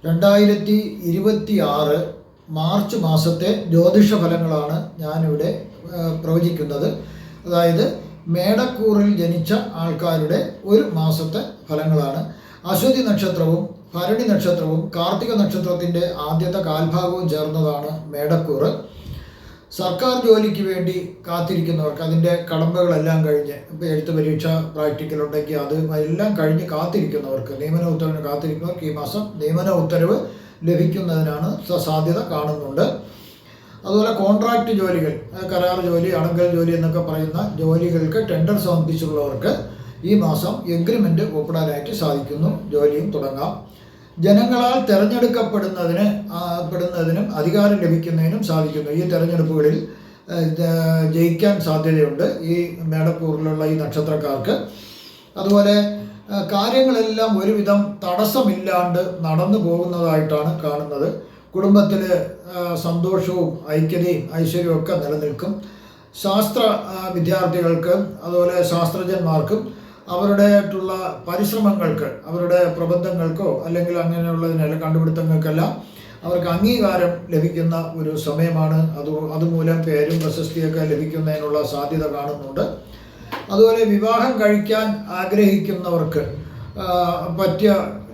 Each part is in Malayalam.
2026 മാർച്ച് മാസത്തെ ജ്യോതിഷ ഫലങ്ങളാണ് ഞാനിവിടെ പ്രവചിക്കുന്നത്. അതായത് മേടക്കൂറിൽ ജനിച്ച ആൾക്കാരുടെ ഒരു മാസത്തെ ഫലങ്ങളാണ്. അശ്വതി നക്ഷത്രവും ഭരണി നക്ഷത്രവും കാർത്തിക നക്ഷത്രത്തിൻ്റെ ആദ്യത്തെ കാൽഭാഗവും ചേർന്നതാണ് മേടക്കൂറ്. സർക്കാർ ജോലിക്ക് വേണ്ടി കാത്തിരിക്കുന്നവർക്ക് അതിൻ്റെ കടമ്പകളെല്ലാം കഴിഞ്ഞ് ഇപ്പോൾ എഴുത്ത് പരീക്ഷ പ്രാക്ടിക്കൽ ഉണ്ടെങ്കിൽ അത് എല്ലാം കഴിഞ്ഞ് കാത്തിരിക്കുന്നവർക്ക്, നിയമന ഉത്തരവിന് കാത്തിരിക്കുന്നവർക്ക് ഈ മാസം നിയമന ഉത്തരവ് ലഭിക്കുന്നതിനാണ് സാധ്യത കാണുന്നുണ്ട്. അതുപോലെ കോൺട്രാക്റ്റ് ജോലികൾ, കരാർ ജോലി, അടങ്കൽ ജോലി എന്നൊക്കെ പറയുന്ന ജോലികൾക്ക് ടെൻഡർ സമർപ്പിച്ചിട്ടുള്ളവർക്ക് ഈ മാസം എഗ്രിമെൻ്റ് ഒപ്പിടാനായിട്ട് സാധിക്കുന്നു, ജോലിയും തുടങ്ങാം. ജനങ്ങളാൽ തിരഞ്ഞെടുക്കപ്പെടുന്നതിനും അധികാരം ലഭിക്കുന്നതിനും സാധിക്കുന്നു. ഈ തെരഞ്ഞെടുപ്പുകളിൽ ജയിക്കാൻ സാധ്യതയുണ്ട് ഈ മേടക്കൂറിലുള്ള ഈ നക്ഷത്രക്കാർക്ക്. അതുപോലെ കാര്യങ്ങളെല്ലാം ഒരുവിധം തടസ്സമില്ലാണ്ട് നടന്നു പോകുന്നതായിട്ടാണ് കാണുന്നത്. കുടുംബത്തിൽ സന്തോഷവും ഐക്യതയും ഐശ്വര്യവും ഒക്കെ നിലനിൽക്കും. ശാസ്ത്ര വിദ്യാർത്ഥികൾക്ക് അതുപോലെ ശാസ്ത്രജ്ഞന്മാർക്കും അവരുടേതായിട്ടുള്ള പരിശ്രമങ്ങൾക്ക്, അവരുടെ പ്രബന്ധങ്ങൾക്കോ അല്ലെങ്കിൽ അങ്ങനെയുള്ളതിനെല്ലാം കണ്ടുപിടുത്തങ്ങൾക്കെല്ലാം അവർക്ക് അംഗീകാരം ലഭിക്കുന്ന ഒരു സമയമാണ്. അതുമൂലം പേരും പ്രശസ്തിയൊക്കെ ലഭിക്കുന്നതിനുള്ള സാധ്യത കാണുന്നുണ്ട്. അതുപോലെ വിവാഹം കഴിക്കാൻ ആഗ്രഹിക്കുന്നവർക്ക് പറ്റിയ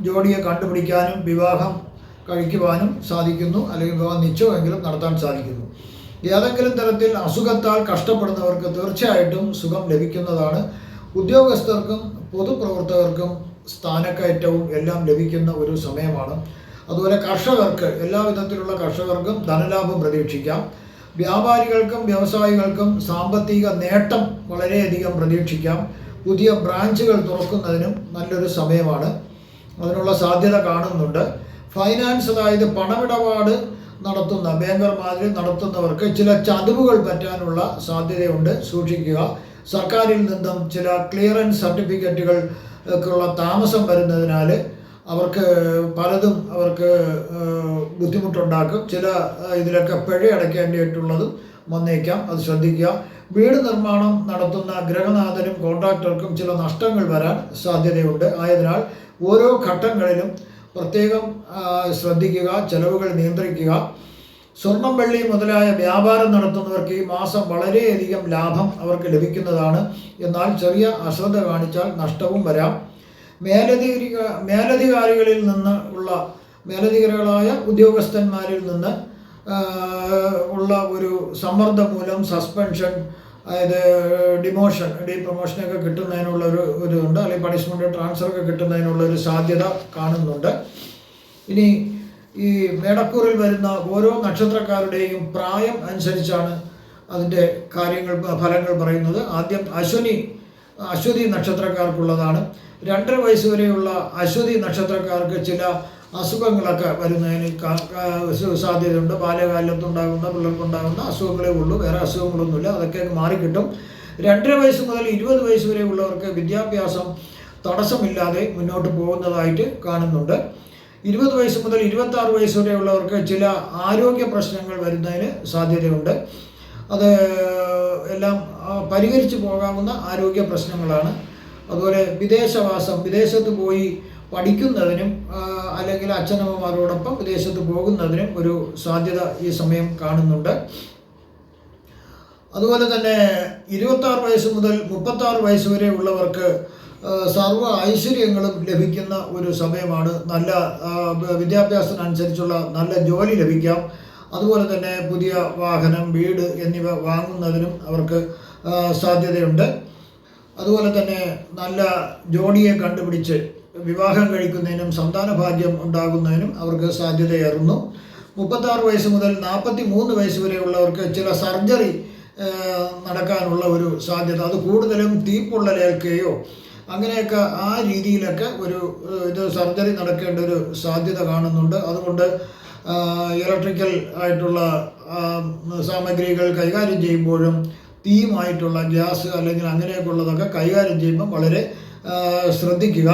ജോഡിയെ കണ്ടുപിടിക്കാനും വിവാഹം കഴിക്കുവാനും സാധിക്കുന്നു, അല്ലെങ്കിൽ വിവാഹ നിശ്ചയമെങ്കിലും നടത്താൻ സാധിക്കുന്നു. ഏതെങ്കിലും തരത്തിൽ അസുഖത്താൽ കഷ്ടപ്പെടുന്നവർക്ക് തീർച്ചയായിട്ടും സുഖം ലഭിക്കുന്നതാണ്. ഉദ്യോഗസ്ഥർക്കും പൊതുപ്രവർത്തകർക്കും സ്ഥാനക്കയറ്റവും എല്ലാം ലഭിക്കുന്ന ഒരു സമയമാണ്. അതുപോലെ കർഷകർക്ക്, എല്ലാവിധത്തിലുള്ള കർഷകർക്കും ധനലാഭം പ്രതീക്ഷിക്കാം. വ്യാപാരികൾക്കും വ്യവസായികൾക്കും സാമ്പത്തിക നേട്ടം വളരെയധികം പ്രതീക്ഷിക്കാം. പുതിയ ബ്രാഞ്ചുകൾ തുറക്കുന്നതിനും നല്ലൊരു സമയമാണ്, അതിനുള്ള സാധ്യത കാണുന്നുണ്ട്. ഫൈനാൻസ്, അതായത് പണമിടപാട് നടത്തുന്ന ബാങ്കർമാരിൽ നടത്തുന്നവർക്ക് ചില ചതിവുകൾ പറ്റാനുള്ള സാധ്യതയുണ്ട്, സൂക്ഷിക്കുക. സർക്കാരിൽ നിന്നും ചില ക്ലിയറൻസ് സർട്ടിഫിക്കറ്റുകൾക്കുള്ള താമസം വരുന്നതിനാൽ അവർക്ക് പലതും ബുദ്ധിമുട്ടുണ്ടാക്കും. ചില ഇതിലൊക്കെ പിഴ അടയ്ക്കേണ്ടിയിട്ടുള്ളതും വന്നേക്കാം, അത് ശ്രദ്ധിക്കുക. വീട് നിർമ്മാണം നടത്തുന്ന ഗൃഹനാഥനും കോൺട്രാക്ടർക്കും ചില നഷ്ടങ്ങൾ വരാൻ സാധ്യതയുണ്ട്. ആയതിനാൽ ഓരോ ഘട്ടങ്ങളിലും പ്രത്യേകം ശ്രദ്ധിക്കുക, ചെലവുകൾ നിയന്ത്രിക്കുക. സ്വർണം, വെള്ളി മുതലായ വ്യാപാരം നടത്തുന്നവർക്ക് ഈ മാസം വളരെയധികം ലാഭം അവർക്ക് ലഭിക്കുന്നതാണ്. എന്നാൽ ചെറിയ അശ്രദ്ധ കാണിച്ചാൽ നഷ്ടവും വരാം. മേലധികാരികളിൽ നിന്ന് മേലധികാരികളായ ഉദ്യോഗസ്ഥന്മാരിൽ നിന്ന് ഉള്ള ഒരു സമ്മർദ്ദം മൂലം സസ്പെൻഷൻ, അതായത് പ്രൊമോഷനൊക്കെ കിട്ടുന്നതിനുള്ള ഒരു ഉണ്ട്, അല്ലെങ്കിൽ പണിഷ്മെൻറ്റ്, ട്രാൻസ്ഫറൊക്കെ കിട്ടുന്നതിനുള്ള ഒരു സാധ്യത കാണുന്നുണ്ട്. ഇനി ഈ മേടക്കൂറിൽ വരുന്ന ഓരോ നക്ഷത്രക്കാരുടെയും പ്രായം അനുസരിച്ചാണ് അതിൻ്റെ ഫലങ്ങൾ പറയുന്നത്. ആദ്യം അശ്വതി നക്ഷത്രക്കാർക്കുള്ളതാണ്. 2.5 വയസ്സ് വരെയുള്ള അശ്വതി നക്ഷത്രക്കാർക്ക് ചില അസുഖങ്ങളൊക്കെ വരുന്നതിന് സാധ്യതയുണ്ട്. ബാല്യകാലത്തുണ്ടാകുന്ന പിള്ളേർക്കുണ്ടാകുന്ന അസുഖങ്ങളേ ഉള്ളൂ, വേറെ അസുഖങ്ങളൊന്നുമില്ല, അതൊക്കെ മാറിക്കിട്ടും. 2.5 വയസ്സ് മുതൽ 20 വയസ്സ് വരെ ഉള്ളവർക്ക് വിദ്യാഭ്യാസം തടസ്സമില്ലാതെ മുന്നോട്ട് പോകുന്നതായിട്ട് കാണുന്നുണ്ട്. 20 വയസ്സ് മുതൽ 26 വയസ്സ് വരെയുള്ളവർക്ക് ചില ആരോഗ്യ പ്രശ്നങ്ങൾ വരുന്നതിന് സാധ്യതയുണ്ട്. അത് എല്ലാം പരിഹരിച്ചു പോകാവുന്ന ആരോഗ്യ പ്രശ്നങ്ങളാണ്. അതുപോലെ വിദേശവാസം, വിദേശത്ത് പോയി പഠിക്കുന്നതിനും അല്ലെങ്കിൽ അച്ഛനമ്മമാരോടൊപ്പം വിദേശത്ത് പോകുന്നതിനും ഒരു സാധ്യത ഈ സമയം കാണുന്നുണ്ട്. അതുപോലെ തന്നെ 26 വയസ്സ് മുതൽ 36 വയസ്സ് വരെ ഉള്ളവർക്ക് സർവ്വ ഐശ്വര്യങ്ങളും ലഭിക്കുന്ന ഒരു സമയമാണ്. നല്ല വിദ്യാഭ്യാസത്തിനനുസരിച്ചുള്ള നല്ല ജോലി ലഭിക്കാം. അതുപോലെ തന്നെ പുതിയ വാഹനം, വീട് എന്നിവ വാങ്ങുന്നതിനും അവർക്ക് സാധ്യതയുണ്ട്. അതുപോലെ തന്നെ നല്ല ജോഡിയെ കണ്ടുപിടിച്ച് വിവാഹം കഴിക്കുന്നതിനും സന്താനഭാഗ്യം ഉണ്ടാകുന്നതിനും അവർക്ക് സാധ്യതയേറുന്നു. 36 വയസ്സ് മുതൽ 43 വയസ്സ് വരെയുള്ളവർക്ക് ചില സർജറി നടക്കാനുള്ള ഒരു സാധ്യത, അത് കൂടുതലും തീപ്പൊള്ളലേൽക്കുകയോ അങ്ങനെയൊക്കെ ആ രീതിയിലൊക്കെ സർജറി നടക്കേണ്ട ഒരു സാധ്യത കാണുന്നുണ്ട്. അതുകൊണ്ട് ഇലക്ട്രിക്കൽ ആയിട്ടുള്ള സാമഗ്രികൾ കൈകാര്യം ചെയ്യുമ്പോഴും തീയുമായിട്ടുള്ള ഗ്യാസ് അല്ലെങ്കിൽ അങ്ങനെയൊക്കെ ഉള്ളതൊക്കെ കൈകാര്യം ചെയ്യുമ്പം വളരെ ശ്രദ്ധിക്കുക.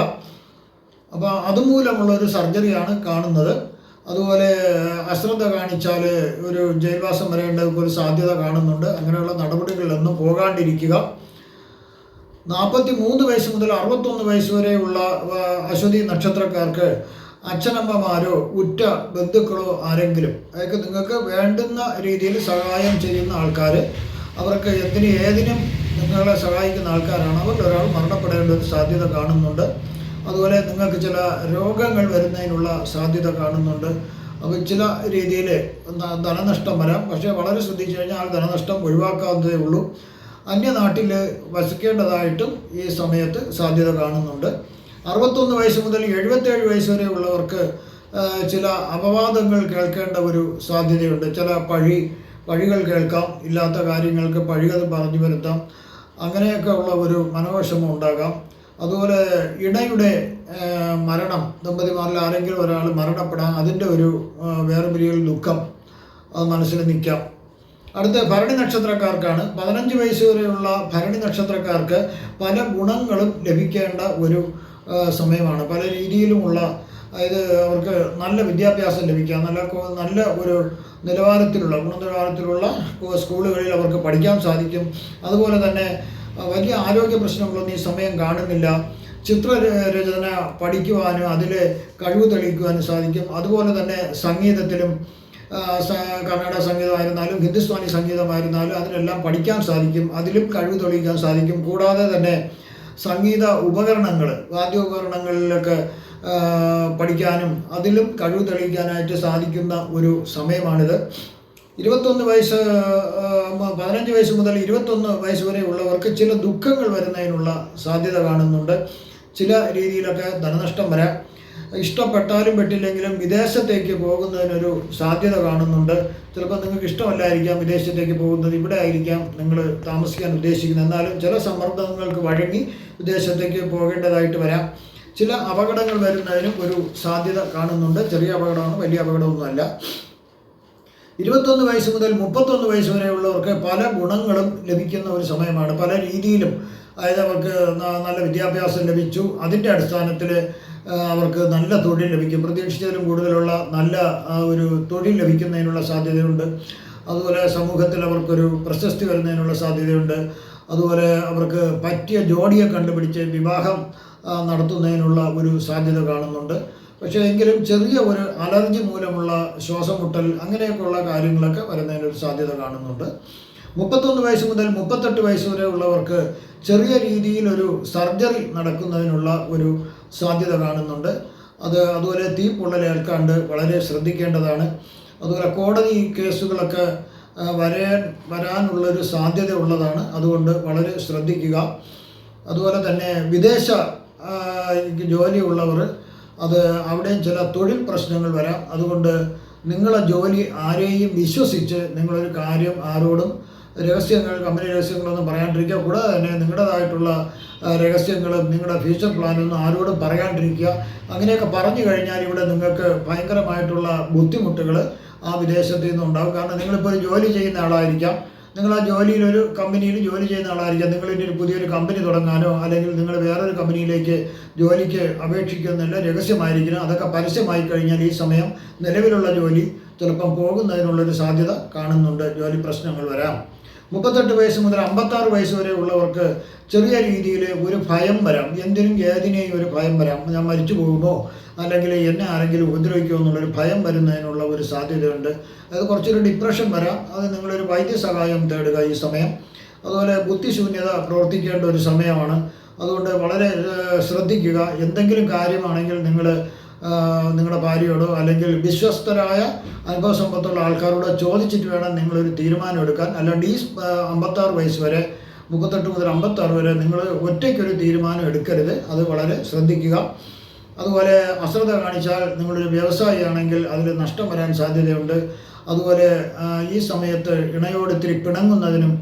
അപ്പോൾ അതുമൂലമുള്ളൊരു സർജറിയാണ് കാണുന്നത്. അതുപോലെ അശ്രദ്ധ കാണിച്ചാൽ ഒരു ജയിൽവാസം വരേണ്ട ഒരു സാധ്യത കാണുന്നുണ്ട്. അങ്ങനെയുള്ള നടപടികളിലൊന്നും പോകാണ്ടിരിക്കുക. 43 വയസ്സ് മുതൽ 61 വയസ്സ് വരെയുള്ള അശ്വതി നക്ഷത്രക്കാർക്ക് അച്ഛനമ്മമാരോ ഉറ്റ ബന്ധുക്കളോ ആരെങ്കിലും അതൊക്കെ നിങ്ങൾക്ക് വേണ്ടുന്ന രീതിയിൽ സഹായം ചെയ്യുന്ന ആൾക്കാർ, അവർക്ക് ഏതിനും നിങ്ങളെ സഹായിക്കുന്ന ആൾക്കാരാണ്, അവരിൽ ഒരാൾ മരണപ്പെടേണ്ട ഒരു സാധ്യത കാണുന്നുണ്ട്. അതുപോലെ നിങ്ങൾക്ക് ചില രോഗങ്ങൾ വരുന്നതിനുള്ള സാധ്യത കാണുന്നുണ്ട്. അപ്പോൾ ചില രീതിയിൽ ധനനഷ്ടം വരാം. പക്ഷേ വളരെ ശ്രദ്ധിച്ചു കഴിഞ്ഞാൽ ആ ധനനഷ്ടം ഒഴിവാക്കാവുന്നതേ ഉള്ളൂ. അന്യനാട്ടിൽ വസിക്കേണ്ടതായിട്ടും ഈ സമയത്ത് സാധ്യത കാണുന്നുണ്ട്. 61 വയസ്സ് മുതൽ 77 വയസ്സ് വരെ ഉള്ളവർക്ക് ചില അപവാദങ്ങൾ കേൾക്കേണ്ട ഒരു സാധ്യതയുണ്ട്. ചില പഴികൾ കേൾക്കാം, ഇല്ലാത്ത കാര്യങ്ങൾക്ക് പഴികൾ പറഞ്ഞു വരുത്താം, അങ്ങനെയൊക്കെ ഉള്ള ഒരു മനോവിഷമം ഉണ്ടാകാം. അതുപോലെ ഇണയുടെ മരണം, ദമ്പതിമാരിൽ ആരെങ്കിലും ഒരാൾ മരണപ്പെടാം, അതിൻ്റെ ഒരു വേർപിരിയൽ ദുഃഖം അത് മനസ്സിൽ നിൽക്കാം. അടുത്ത ഭരണി നക്ഷത്രക്കാർക്കാണ്. 15 വയസ്സ് വരെയുള്ള ഭരണി നക്ഷത്രക്കാർക്ക് പല ഗുണങ്ങളും ലഭിക്കേണ്ട ഒരു സമയമാണ്. പല രീതിയിലുമുള്ള, അതായത് അവർക്ക് നല്ല വിദ്യാഭ്യാസം ലഭിക്കാം, നല്ല ഒരു ഗുണനിലവാരത്തിലുള്ള സ്കൂളുകളിൽ അവർക്ക് പഠിക്കാൻ സാധിക്കും. അതുപോലെ തന്നെ വലിയ ആരോഗ്യ പ്രശ്നങ്ങളൊന്നും ഈ സമയം കാണുന്നില്ല. ചിത്രരചന പഠിക്കുവാനും അതിൽ കഴിവ് തെളിയിക്കുവാനും സാധിക്കും. അതുപോലെ തന്നെ സംഗീതത്തിലും, കർണാടക സംഗീതമായിരുന്നാലും ഹിന്ദുസ്ഥാനി സംഗീതമായിരുന്നാലും അതിലെല്ലാം പഠിക്കാൻ സാധിക്കും, അതിലും കഴിവ് തെളിയിക്കാൻ സാധിക്കും. കൂടാതെ തന്നെ സംഗീത ഉപകരണങ്ങൾ, വാദ്യോപകരണങ്ങളിലൊക്കെ പഠിക്കാനും അതിലും കഴിവ് തെളിയിക്കാനായിട്ട് സാധിക്കുന്ന ഒരു സമയമാണിത്. 15 വയസ്സ് മുതൽ 21 വയസ്സ് വരെ ഉള്ളവർക്ക് ചില ദുഃഖങ്ങൾ വരുന്നതിനുള്ള സാധ്യത കാണുന്നുണ്ട്. ചില രീതിയിലൊക്കെ ധനനഷ്ടം വരാം. ഇഷ്ടപ്പെട്ടാലും പെട്ടില്ലെങ്കിലും വിദേശത്തേക്ക് പോകുന്നതിനൊരു സാധ്യത കാണുന്നുണ്ട്. ചിലപ്പോൾ നിങ്ങൾക്ക് ഇഷ്ടമല്ലായിരിക്കാം വിദേശത്തേക്ക് പോകുന്നത്, ഇവിടെ ആയിരിക്കാം നിങ്ങൾ താമസിക്കാൻ ഉദ്ദേശിക്കുന്നത്. എന്നാലും ചില സമ്മർദ്ദങ്ങൾക്ക് വഴങ്ങി വിദേശത്തേക്ക് പോകേണ്ടതായിട്ട് വരാം. ചില അപകടങ്ങൾ വരുന്നതിനും ഒരു സാധ്യത കാണുന്നുണ്ട്. ചെറിയ അപകടമാണ്, വലിയ അപകടമൊന്നുമല്ല. 21 വയസ്സ് മുതൽ 31 വയസ്സ് വരെയുള്ളവർക്ക് പല ഗുണങ്ങളും ലഭിക്കുന്ന ഒരു സമയമാണ്. പല രീതിയിലും, അതായത് അവർക്ക് നല്ല വിദ്യാഭ്യാസം ലഭിച്ചു, അതിൻ്റെ അടിസ്ഥാനത്തിൽ അവർക്ക് നല്ല തൊഴിൽ ലഭിക്കും. പ്രതീക്ഷിച്ചതിലും കൂടുതലുള്ള നല്ല ഒരു തൊഴിൽ ലഭിക്കുന്നതിനുള്ള സാധ്യതയുണ്ട്. അതുപോലെ സമൂഹത്തിൽ അവർക്കൊരു പ്രശസ്തി വരുന്നതിനുള്ള സാധ്യതയുണ്ട്. അതുപോലെ അവർക്ക് പറ്റിയ ജോഡിയെ കണ്ടുപിടിച്ച് വിവാഹം നടത്തുന്നതിനുള്ള ഒരു സാധ്യത കാണുന്നുണ്ട്. പക്ഷേ എങ്കിലും ചെറിയ ഒരു അലർജി മൂലമുള്ള ശ്വാസം മുട്ടൽ അങ്ങനെയൊക്കെയുള്ള കാര്യങ്ങളൊക്കെ വരുന്നതിനൊരു സാധ്യത കാണുന്നുണ്ട്. 31 വയസ്സ് മുതൽ 38 വയസ്സ് വരെ ഉള്ളവർക്ക് ചെറിയ രീതിയിലൊരു സർജറി നടക്കുന്നതിനുള്ള ഒരു സാധ്യത കാണുന്നുണ്ട്. അതുപോലെ തീപ്പൊള്ളലേൽക്കാണ്ട് വളരെ ശ്രദ്ധിക്കേണ്ടതാണ്. അതുപോലെ കോടതി കേസുകളൊക്കെ വരാനുള്ളൊരു സാധ്യത ഉള്ളതാണ്, അതുകൊണ്ട് വളരെ ശ്രദ്ധിക്കുക. അതുപോലെ തന്നെ വിദേശ ജോലിയുള്ളവർ, അവിടെയും ചില തൊഴിൽ പ്രശ്നങ്ങൾ വരാം. അതുകൊണ്ട് നിങ്ങളെ ജോലി ആരെയും വിശ്വസിച്ച് നിങ്ങളൊരു കാര്യം ആരോടും കമ്പനി രഹസ്യങ്ങളൊന്നും പറയാണ്ടിരിക്കുക. കൂടാതെ തന്നെ നിങ്ങളുടേതായിട്ടുള്ള രഹസ്യങ്ങളും നിങ്ങളുടെ ഫ്യൂച്ചർ പ്ലാനൊന്നും ആരോടും പറയാണ്ടിരിക്കുക. അങ്ങനെയൊക്കെ പറഞ്ഞു കഴിഞ്ഞാൽ ഇവിടെ നിങ്ങൾക്ക് ഭയങ്കരമായിട്ടുള്ള ബുദ്ധിമുട്ടുകൾ ആ വിദേശത്ത് നിന്നുണ്ടാകും. കാരണം നിങ്ങളിപ്പോൾ ഒരു ജോലി ചെയ്യുന്ന ആളായിരിക്കാം, നിങ്ങൾ ആ ജോലിയിൽ കമ്പനിയിൽ ജോലി ചെയ്യുന്ന ആളായിരിക്കാം. നിങ്ങളിനി ഒരു പുതിയൊരു കമ്പനി തുടങ്ങാനോ അല്ലെങ്കിൽ നിങ്ങൾ വേറൊരു കമ്പനിയിലേക്ക് ജോലിക്ക് അപേക്ഷിക്കുന്നില്ല, രഹസ്യമായിരിക്കണം. അതൊക്കെ പരസ്യമായി കഴിഞ്ഞാൽ ഈ സമയം നിലവിലുള്ള ജോലി ചിലപ്പം പോകുന്നതിനുള്ളൊരു സാധ്യത കാണുന്നുണ്ട്. ജോലി പ്രശ്നങ്ങൾ വരാം. 38 വയസ്സ് മുതൽ 56 വയസ്സ് വരെ ഉള്ളവർക്ക് ചെറിയ രീതിയിൽ ഒരു ഭയം വരാം. ഏതിനെയും ഒരു ഭയം വരാം. ഞാൻ മരിച്ചു പോകുമോ അല്ലെങ്കിൽ എന്നെ ആരെങ്കിലും ഉപദ്രവിക്കുമോ എന്നുള്ളൊരു ഭയം വരുന്നതിനുള്ള ഒരു സാധ്യതയുണ്ട്. അത് കുറച്ചൊരു ഡിപ്രഷൻ വരാം. അത് നിങ്ങളൊരു വൈദ്യസഹായം തേടുക ഈ സമയം. അതുപോലെ ബുദ്ധിശൂന്യത പ്രവർത്തിക്കേണ്ട ഒരു സമയമാണ്. അതുകൊണ്ട് വളരെ ശ്രദ്ധിക്കുക. എന്തെങ്കിലും കാര്യമാണെങ്കിൽ നിങ്ങളുടെ ഭാര്യയോടോ അല്ലെങ്കിൽ വിശ്വസ്തരായ അനുഭവസമ്പത്തുള്ള ആൾക്കാരോട് ചോദിച്ചിട്ട് വേണം നിങ്ങളൊരു തീരുമാനം എടുക്കാൻ. അല്ലാണ്ട് ഈ 56 വയസ്സ് വരെ, 38 മുതൽ 56 വരെ നിങ്ങൾ ഒറ്റയ്ക്കൊരു തീരുമാനം എടുക്കരുത്. അത് വളരെ ശ്രദ്ധിക്കുക. അതുപോലെ അശ്രദ്ധ കാണിച്ചാൽ നിങ്ങളൊരു വ്യവസായിയാണെങ്കിൽ അതിൽ നഷ്ടം വരാൻ സാധ്യതയുണ്ട്. അതുപോലെ ഈ സമയത്ത് ഇണയോട് ഇത്തിരി പിണങ്ങുന്നതിനും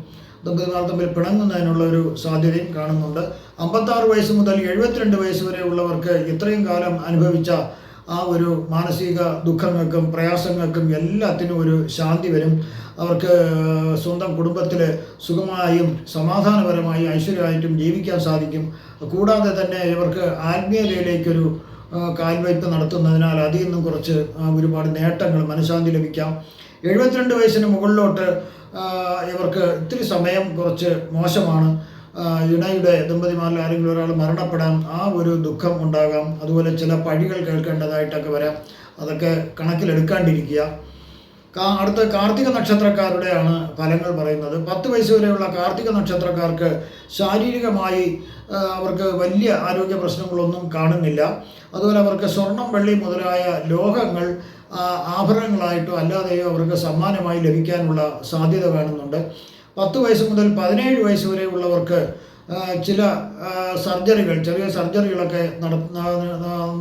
ദമ്പതിമാർ തമ്മിൽ പിണങ്ങുന്നതിനുള്ള ഒരു സാധ്യതയും കാണുന്നുണ്ട്. 56 വയസ്സ് മുതൽ 72 വയസ്സ് വരെ ഉള്ളവർക്ക് ഇത്രയും കാലം അനുഭവിച്ച ആ ഒരു മാനസിക ദുഃഖങ്ങൾക്കും പ്രയാസങ്ങൾക്കും എല്ലാത്തിനും ഒരു ശാന്തി വരും. അവർക്ക് സ്വന്തം കുടുംബത്തിൽ സുഖമായും സമാധാനപരമായി ഐശ്വര്യമായിട്ടും ജീവിക്കാൻ സാധിക്കും. കൂടാതെ തന്നെ ഇവർക്ക് ആത്മീയതയിലേക്കൊരു കാൽവയ്പ് നടത്തുന്നതിനാൽ അതിൽ നിന്നും കുറച്ച് ഒരുപാട് നേട്ടങ്ങൾ, മനഃശാന്തി ലഭിക്കാം. 72 വയസ്സിന് മുകളിലോട്ട് ഇവർക്ക് ഇത്തിരി സമയം കുറച്ച് മോശമാണ്. ഇണയുടെ ദമ്പതിമാരിൽ ആരെങ്കിലും ഒരാൾ മരണപ്പെടാം, ആ ഒരു ദുഃഖം ഉണ്ടാകാം. അതുപോലെ ചില പഴികൾ കേൾക്കേണ്ടതായിട്ടൊക്കെ വരാം. അതൊക്കെ കണക്കിലെടുക്കാണ്ടിരിക്കുക. അടുത്ത കാർത്തിക നക്ഷത്രക്കാരുടെയാണ് ഫലങ്ങൾ പറയുന്നത്. 10 വയസ്സ് വരെയുള്ള കാർത്തിക നക്ഷത്രക്കാർക്ക് ശാരീരികമായി അവർക്ക് വലിയ ആരോഗ്യ പ്രശ്നങ്ങളൊന്നും കാണുന്നില്ല. അതുപോലെ അവർക്ക് സ്വർണം, വെള്ളി മുതലായ ലോഹങ്ങൾ ആഭരണങ്ങളായിട്ടോ അല്ലാതെയോ അവർക്ക് സമ്മാനമായി ലഭിക്കാനുള്ള സാധ്യത കാണുന്നുണ്ട്. 10 വയസ്സ് മുതൽ 17 വയസ്സ് വരെയുള്ളവർക്ക് ചില സർജറികൾ, ചെറിയ സർജറികളൊക്കെ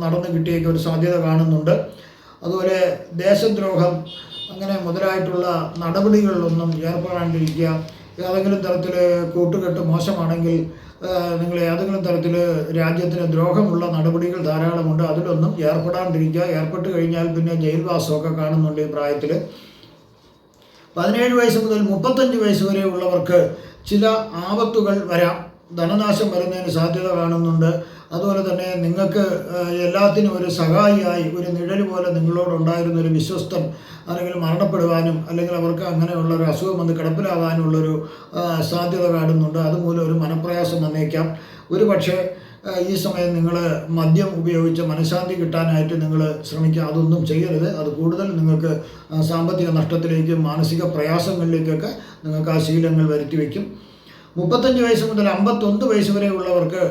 നടന്നു കിട്ടിയൊക്കെ ഒരു സാധ്യത കാണുന്നുണ്ട്. അതുപോലെ ദേശദ്രോഹം അങ്ങനെ മുതലായിട്ടുള്ള നടപടികളിലൊന്നും ഏർപ്പെടാണ്ടിരിക്കുക. ഏതെങ്കിലും തരത്തിൽ കൂട്ടുകെട്ട് മോശമാണെങ്കിൽ നിങ്ങൾ ഏതെങ്കിലും തരത്തിൽ രാജ്യത്തിന് ദ്രോഹമുള്ള നടപടികൾ ധാരാളമുണ്ട്, അതിലൊന്നും ഏർപ്പെടാണ്ടിരിക്കുക. ഏർപ്പെട്ട് കഴിഞ്ഞാൽ പിന്നെ ജയിൽവാസമൊക്കെ കാണുന്നുണ്ട് ഈ പ്രായത്തിൽ. 17 വയസ്സ് മുതൽ 35 വയസ്സ് വരെ ഉള്ളവർക്ക് ചില ആപത്തുകൾ വരാം, ധനനാശം വരുന്നതിന് സാധ്യത കാണുന്നുണ്ട്. അതുപോലെ തന്നെ നിങ്ങൾക്ക് എല്ലാത്തിനും ഒരു സഹായിയായി ഒരു നിഴൽ പോലെ നിങ്ങളോടുണ്ടായിരുന്ന ഒരു വിശ്വസ്തൻ ആരെങ്കിലും മരണപ്പെടുവാനും അല്ലെങ്കിൽ അവർക്ക് അങ്ങനെയുള്ള ഒരു അസുഖം വന്ന് കിടപ്പിലാകാനുള്ളൊരു സാധ്യത കാണുന്നുണ്ട്. അതുമൂലം ഒരു മനപ്രയാസം വന്നേക്കാം. ഒരു പക്ഷേ ഈ സമയം നിങ്ങൾ മദ്യം ഉപയോഗിച്ച് മനഃശാന്തി കിട്ടാനായിട്ട് നിങ്ങൾ ശ്രമിക്കുക. അതൊന്നും ചെയ്യരുത്. അത് കൂടുതൽ നിങ്ങൾക്ക് സാമ്പത്തിക നഷ്ടത്തിലേക്കും മാനസിക പ്രയാസങ്ങളിലേക്കൊക്കെ നിങ്ങൾക്ക് ആ ശീലങ്ങൾ വരുത്തി വയ്ക്കും. 35 വയസ്സ് മുതൽ 51 വയസ്സ് വരെയുള്ളവർക്ക്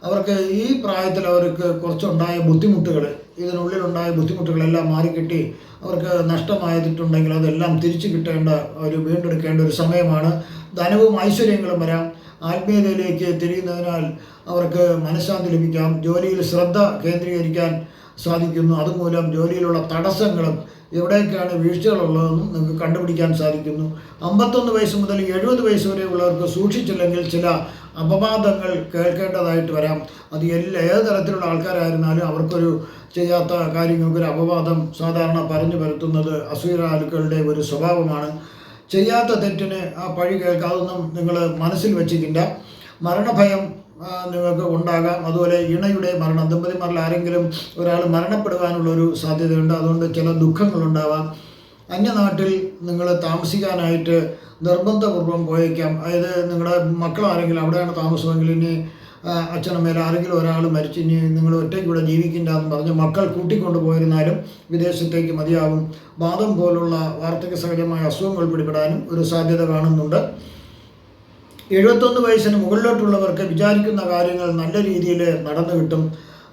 അവർക്ക് ഈ പ്രായത്തിൽ അവർക്ക് കുറച്ചുണ്ടായ ബുദ്ധിമുട്ടുകൾ, ഇതിനുള്ളിലുണ്ടായ ബുദ്ധിമുട്ടുകളെല്ലാം മാറിക്കിട്ടി അവർക്ക് നഷ്ടമായിട്ടുണ്ടെങ്കിൽ അതെല്ലാം തിരിച്ചു കിട്ടേണ്ട ഒരു വീണ്ടെടുക്കേണ്ട ഒരു സമയമാണ്. ധനവും ഐശ്വര്യങ്ങളും വരാം. ആത്മീയതയിലേക്ക് തിരിയുന്നതിനാൽ അവർക്ക് മനഃശാന്തി ലഭിക്കാം. ജോലിയിൽ ശ്രദ്ധ കേന്ദ്രീകരിക്കാൻ സാധിക്കുന്നു. അതുമൂലം ജോലിയിലുള്ള തടസ്സങ്ങളും എവിടെയൊക്കെയാണ് വീഴ്ചകളുള്ളതെന്നും നിങ്ങൾക്ക് കണ്ടുപിടിക്കാൻ സാധിക്കുന്നു. 51 വയസ്സ് മുതൽ 70 വയസ്സ് വരെയുള്ളവർക്ക് സൂക്ഷിച്ചില്ലെങ്കിൽ ചില അപവാദങ്ങൾ കേൾക്കേണ്ടതായിട്ട് വരാം. അത് ഏത് തരത്തിലുള്ള ആൾക്കാരായിരുന്നാലും അവർക്കൊരു ചെയ്യാത്ത കാര്യങ്ങൾക്കൊരു അപവാദം സാധാരണ പറഞ്ഞു വരുത്തുന്നത് അസൂയാലുക്കളുടെ ഒരു സ്വഭാവമാണ്. ചെയ്യാത്ത തെറ്റിന് ആ പഴി കേൾക്കാതൊന്നും നിങ്ങൾ മനസ്സിൽ വെച്ചിട്ടില്ല. മരണഭയം നിങ്ങൾക്ക് ഉണ്ടാകാം. അതുപോലെ ഇണയുടെ മരണം, ദമ്പതിമാരിൽ ആരെങ്കിലും ഒരാൾ മരണപ്പെടുവാനുള്ളൊരു സാധ്യതയുണ്ട്. അതുകൊണ്ട് ചില ദുഃഖങ്ങളുണ്ടാവാം. അന്യനാട്ടിൽ നിങ്ങൾ താമസിക്കാനായിട്ട് നിർബന്ധപൂർവ്വം പോയേക്കാം. അതായത് നിങ്ങളുടെ മക്കളാരെങ്കിലും അവിടെയാണ് താമസമെങ്കിൽ ഇനി അച്ഛനമ്മയിൽ ആരെങ്കിലും ഒരാൾ മരിച്ച് ഇനി നിങ്ങൾ ഒറ്റയ്ക്ക് ഇവിടെ ജീവിക്കില്ല എന്ന് പറഞ്ഞ് മക്കൾ കൂട്ടിക്കൊണ്ട് പോയിരുന്നാലും വിദേശത്തേക്ക് മതിയാവും. വാദം പോലുള്ള വാർദ്ധക്യ സഹജമായ അസുഖങ്ങൾ പിടിപെടാനും ഒരു സാധ്യത കാണുന്നുണ്ട്. 71 വയസ്സിന് മുകളിലോട്ടുള്ളവർക്ക് വിചാരിക്കുന്ന കാര്യങ്ങൾ നല്ല രീതിയിൽ നടന്നു കിട്ടും.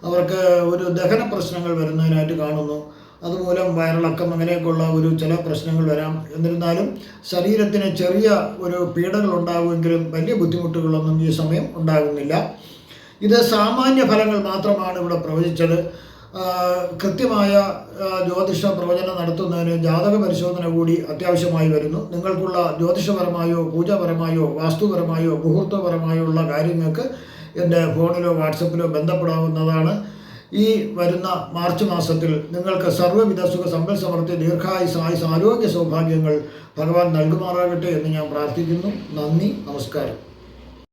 അവർക്ക് ഒരു ദഹന പ്രശ്നങ്ങൾ വരുന്നതിനായിട്ട് കാണുന്നു. അതുമൂലം വയറിളക്കം അങ്ങനെയൊക്കെയുള്ള ഒരു ചില പ്രശ്നങ്ങൾ വരാം. എന്നിരുന്നാലും ശരീരത്തിന് ചെറിയ ഒരു പീഡകൾ ഉണ്ടാകുമെങ്കിലും വലിയ ബുദ്ധിമുട്ടുകളൊന്നും ഈ സമയം ഉണ്ടാകുന്നില്ല. ഇത് സാമാന്യ ഫലങ്ങൾ മാത്രമാണ് ഇവിടെ പ്രവചിച്ചത്. കൃത്യമായ ജ്യോതിഷ പ്രവചനം നടത്തുന്നതിന് ജാതക പരിശോധന കൂടി അത്യാവശ്യമായി വരുന്നു. നിങ്ങൾക്കുള്ള ജ്യോതിഷപരമായോ പൂജാപരമായോ വാസ്തുപരമായോ മുഹൂർത്തപരമായോ ഉള്ള കാര്യങ്ങൾക്ക് എൻ്റെ ഫോണിലോ വാട്സപ്പിലോ ബന്ധപ്പെടാവുന്നതാണ്. ഈ വരുന്ന മാർച്ച് മാസത്തിൽ നിങ്ങൾക്ക് സർവ്വവിധ സുഖ സമ്പൽ സമൃദ്ധി ദീർഘായുസ് ആയുസ് ആരോഗ്യ സൗഭാഗ്യങ്ങൾ ഭഗവാൻ നൽകുമാറാകട്ടെ എന്ന് ഞാൻ പ്രാർത്ഥിക്കുന്നു. നന്ദി, നമസ്കാരം.